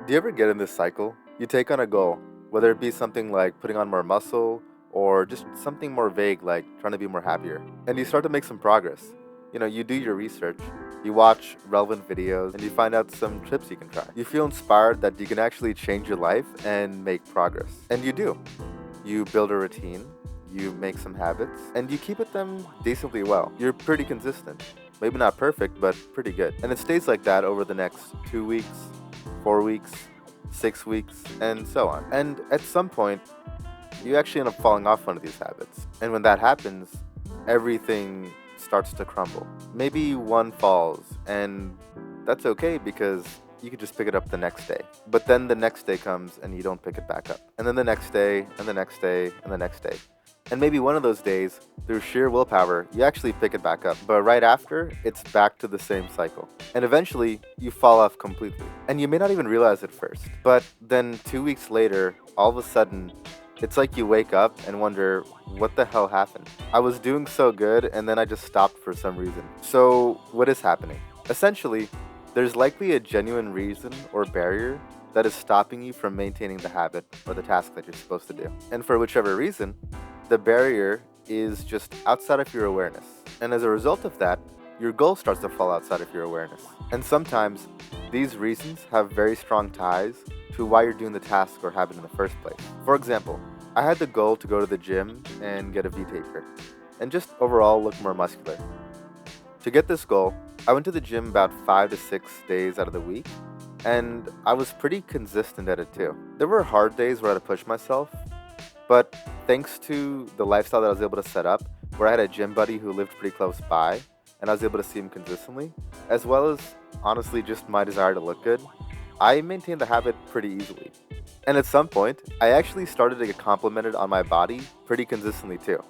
Do you ever get in this cycle? You take on a goal, whether it be something like putting on more muscle or just something more vague like trying to be more happier, and you start to make some progress. You do your research, you watch relevant videos, and you find out some tips you can try. You feel inspired that you can actually change your life and make progress. And you do. You build a routine, you make some habits, and you keep at them decently well. You're pretty consistent. Maybe not perfect, but pretty good. And it stays like that over the next 2 weeks, 4 weeks, 6 weeks, and so on. And at some point, you actually end up falling off one of these habits. And when that happens, everything starts to crumble. Maybe one falls, and that's okay because you could just pick it up the next day. But then the next day comes and you don't pick it back up. And then the next day, and the next day, and the next day. And maybe one of those days, through sheer willpower, you actually pick it back up. But right after, it's back to the same cycle. And eventually, you fall off completely. And you may not even realize it first. But then 2 weeks later, all of a sudden, it's like you wake up and wonder, what the hell happened? I was doing so good and then I just stopped for some reason. So, what is happening? Essentially, there's likely a genuine reason or barrier that is stopping you from maintaining the habit or the task that you're supposed to do. And for whichever reason, the barrier is just outside of your awareness. And as a result of that, your goal starts to fall outside of your awareness. And sometimes these reasons have very strong ties to why you're doing the task or habit in the first place. For example, I had the goal to go to the gym and get a V-taper, and just overall look more muscular. To get this goal, I went to the gym about 5 to 6 days out of the week, and I was pretty consistent at it too. There were hard days where I had to push myself, but thanks to the lifestyle that I was able to set up, where I had a gym buddy who lived pretty close by, and I was able to see him consistently, as well as honestly just my desire to look good, I maintained the habit pretty easily. And at some point, I actually started to get complimented on my body pretty consistently too.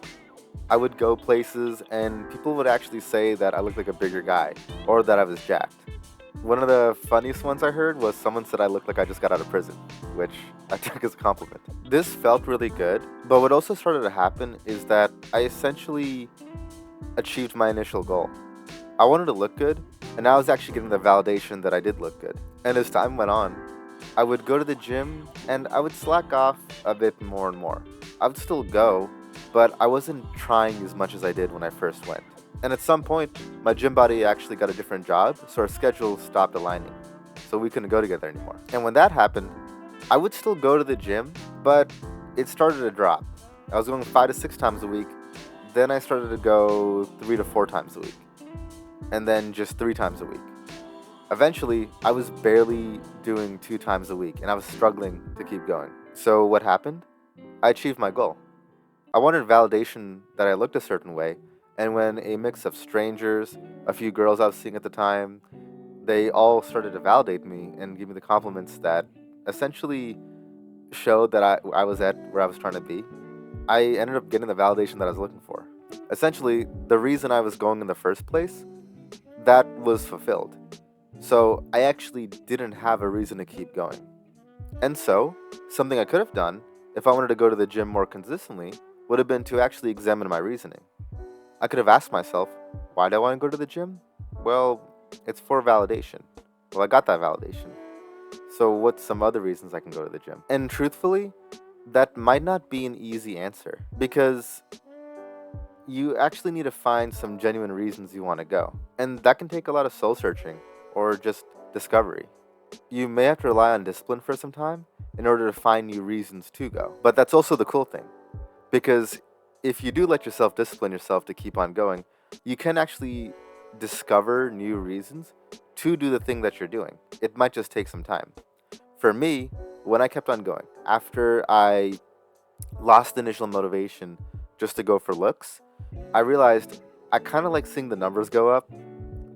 I would go places and people would actually say that I looked like a bigger guy or that I was jacked. One of the funniest ones I heard was someone said I looked like I just got out of prison, which I took as a compliment. This felt really good, but what also started to happen is that I essentially achieved my initial goal. I wanted to look good, and I was actually getting the validation that I did look good. And as time went on, I would go to the gym and I would slack off a bit more and more. I would still go, but I wasn't trying as much as I did when I first went. And at some point, my gym buddy actually got a different job, so our schedules stopped aligning. So we couldn't go together anymore. And when that happened, I would still go to the gym, but it started to drop. I was going 5 to 6 times a week, then I started to go 3 to 4 times a week, and then just 3 times a week. Eventually, I was barely doing 2 times a week, and I was struggling to keep going. So what happened? I achieved my goal. I wanted validation that I looked a certain way, and when a mix of strangers, a few girls I was seeing at the time, they all started to validate me and give me the compliments that essentially showed that I was at where I was trying to be. I ended up getting the validation that I was looking for. Essentially, the reason I was going in the first place, that was fulfilled. So I actually didn't have a reason to keep going. And so, something I could have done if I wanted to go to the gym more consistently would have been to actually examine my reasoning. I could have asked myself, why do I want to go to the gym? Well, it's for validation. Well, I got that validation. So, what's some other reasons I can go to the gym? And truthfully, that might not be an easy answer because you actually need to find some genuine reasons you want to go. And that can take a lot of soul searching or just discovery. You may have to rely on discipline for some time in order to find new reasons to go. But that's also the cool thing because if you do let yourself discipline yourself to keep on going, you can actually discover new reasons to do the thing that you're doing. It might just take some time. For me, when I kept on going, after I lost the initial motivation just to go for looks, I realized I kind of like seeing the numbers go up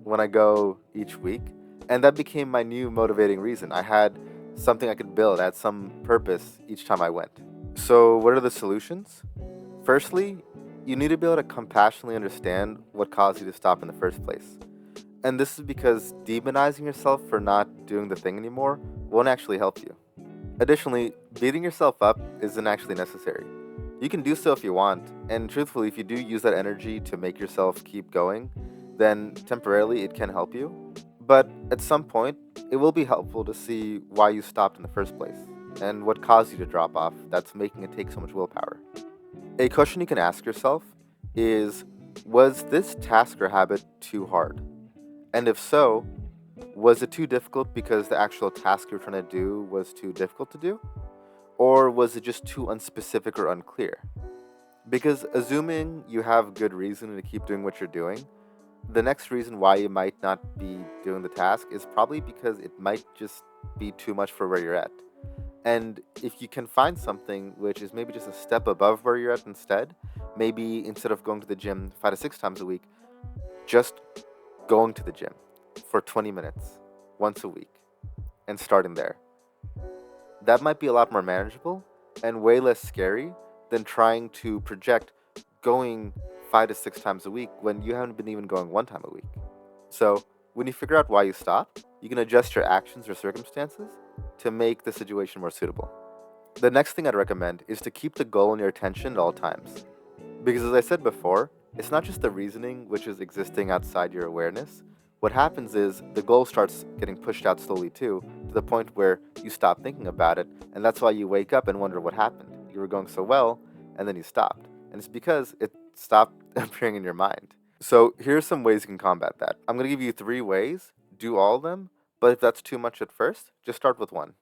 when I go each week. And that became my new motivating reason. I had something I could build, I had some purpose each time I went. So, what are the solutions? Firstly, you need to be able to compassionately understand what caused you to stop in the first place. And this is because demonizing yourself for not doing the thing anymore won't actually help you. Additionally, beating yourself up isn't actually necessary. You can do so if you want, and truthfully, if you do use that energy to make yourself keep going, then temporarily it can help you. But at some point, it will be helpful to see why you stopped in the first place and what caused you to drop off that's making it take so much willpower. A question you can ask yourself is, was this task or habit too hard? And if so, was it too difficult because the actual task you're trying to do was too difficult to do? Or was it just too unspecific or unclear? Because assuming you have good reason to keep doing what you're doing, the next reason why you might not be doing the task is probably because it might just be too much for where you're at. And if you can find something which is maybe just a step above where you're at instead, maybe instead of going to the gym 5 to 6 times a week, just going to the gym for 20 minutes once a week and starting there. That might be a lot more manageable and way less scary than trying to project going 5 to 6 times a week when you haven't been even going 1 time a week. So, when you figure out why you stopped, you can adjust your actions or circumstances to make the situation more suitable. The next thing I'd recommend is to keep the goal in your attention at all times. Because as I said before, it's not just the reasoning which is existing outside your awareness. What happens is the goal starts getting pushed out slowly too, to the point where you stop thinking about it, and that's why you wake up and wonder what happened. You were going so well, and then you stopped. And it's because it stopped appearing in your mind. So here's some ways you can combat that. I'm going to give you 3 ways. Do all of them, but if that's too much at first, just start with one.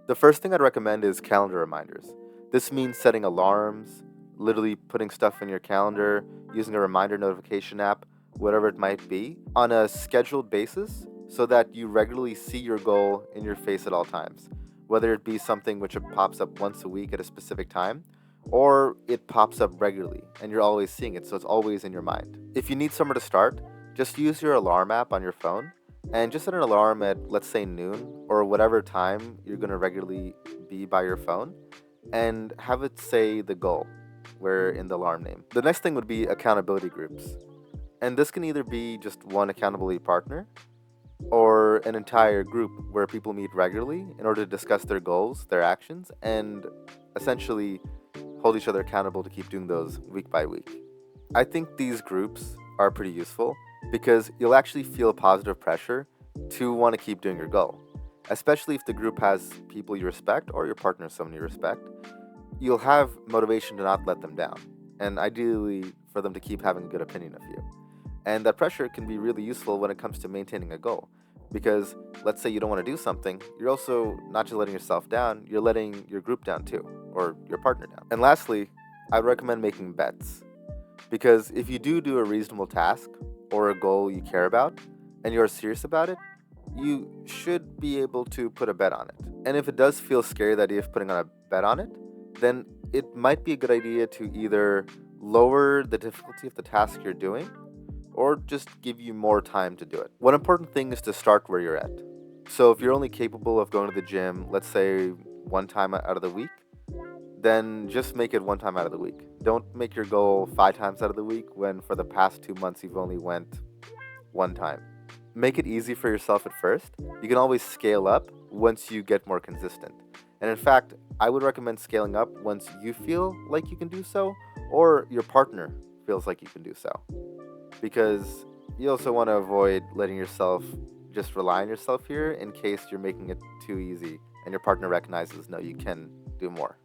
The first thing I'd recommend is calendar reminders. This means setting alarms, literally putting stuff in your calendar, using a reminder notification app, whatever it might be, on a scheduled basis so that you regularly see your goal in your face at all times. Whether it be something which pops up once a week at a specific time, or it pops up regularly and you're always seeing it, so it's always in your mind. If you need somewhere to start, just use your alarm app on your phone and just set an alarm at, let's say, noon or whatever time you're going to regularly be by your phone, and have it say the goal where in the alarm name. The next thing would be accountability groups. And this can either be just one accountability partner or an entire group where people meet regularly in order to discuss their goals, their actions, and essentially hold each other accountable to keep doing those week by week. I think these groups are pretty useful because you'll actually feel positive pressure to want to keep doing your goal, especially if the group has people you respect or your partner is someone you respect. You'll have motivation to not let them down, and ideally for them to keep having a good opinion of you. And that pressure can be really useful when it comes to maintaining a goal. Because let's say you don't want to do something, you're also not just letting yourself down, you're letting your group down too, or your partner down. And lastly, I'd recommend making bets. Because if you do a reasonable task or a goal you care about, and you're serious about it, you should be able to put a bet on it. And if it does feel scary, the idea of putting on a bet on it, then it might be a good idea to either lower the difficulty of the task you're doing or just give you more time to do it. One important thing is to start where you're at. So if you're only capable of going to the gym, let's say 1 time out of the week, then just make it 1 time out of the week. Don't make your goal 5 times out of the week when for the past 2 months you've only went 1 time. Make it easy for yourself at first. You can always scale up once you get more consistent. And in fact, I would recommend scaling up once you feel like you can do so, or your partner feels like you can do so. Because you also want to avoid letting yourself just rely on yourself here in case you're making it too easy and your partner recognizes, no, you can do more.